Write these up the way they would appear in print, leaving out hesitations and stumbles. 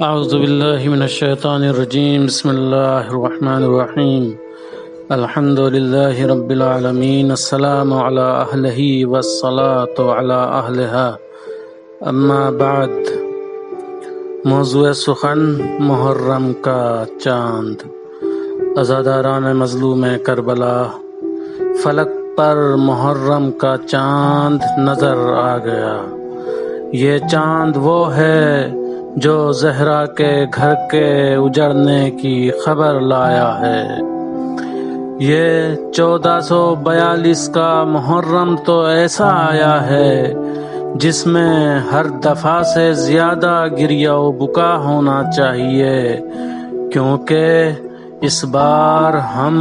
اعوذ باللہ من الشیطان الرجیم بسم اللہ الرحمن الرحیم الحمد للہ رب العالمین السلام علی اہلہ والصلاة علی اہلہا اما بعد۔ موضوع سخن محرم کا چاند۔ عزاداران مظلوم کربلا، فلک پر محرم کا چاند نظر آ گیا۔ یہ چاند وہ ہے جو زہرا کے گھر کے اجڑنے کی خبر لایا ہے۔ یہ 1442 کا محرم تو ایسا آیا ہے جس میں ہر دفعہ سے زیادہ گریہ و بکا ہونا چاہیے، کیونکہ اس بار ہم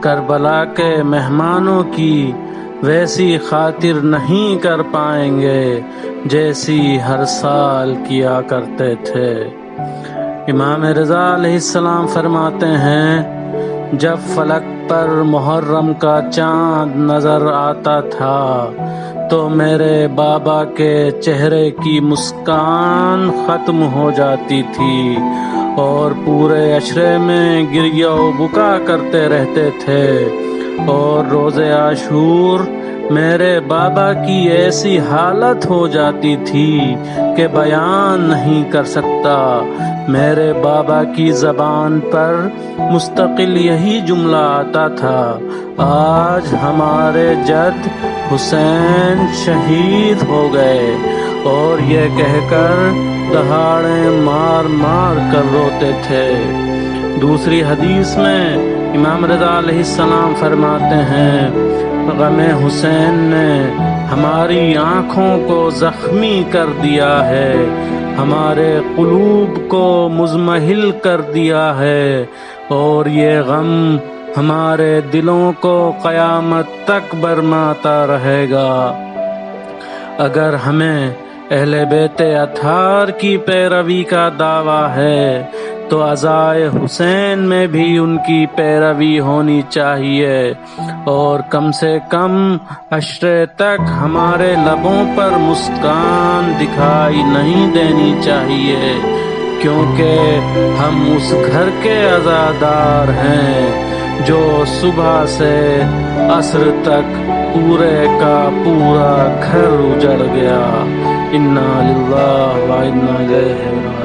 کربلا کے مہمانوں کی ویسی خاطر نہیں کر پائیں گے جیسی ہر سال کیا کرتے تھے۔ امام رضا علیہ السلام فرماتے ہیں، جب فلک پر محرم کا چاند نظر آتا تھا تو میرے بابا کے چہرے کی مسکان ختم ہو جاتی تھی اور پورے عشرے میں گریہ و بکا کرتے رہتے تھے، اور روز عاشور میرے بابا کی ایسی حالت ہو جاتی تھی کہ بیان نہیں کر سکتا۔ میرے بابا کی زبان پر مستقل یہی جملہ آتا تھا، آج ہمارے جد حسین شہید ہو گئے، اور یہ کہہ کر دہاڑیں مار مار کر روتے تھے۔ دوسری حدیث میں امام رضا علیہ السلام فرماتے ہیں، غم حسین نے ہماری آنکھوں کو زخمی کر دیا ہے، ہمارے قلوب کو مزمحل کر دیا ہے، اور یہ غم ہمارے دلوں کو قیامت تک برماتا رہے گا۔ اگر ہمیں اہل بیت اطہار کی پیروی کا دعویٰ ہے تو عزائے حسین میں بھی ان کی پیروی ہونی چاہیے، اور کم سے کم عشرے تک ہمارے لبوں پر مسکان دکھائی نہیں دینی چاہیے، کیونکہ ہم اس گھر کے عزادار ہیں جو صبح سے عصر تک پورے کا پورا گھر اجڑ گیا۔ انا للہ و انا الیہ راجعون۔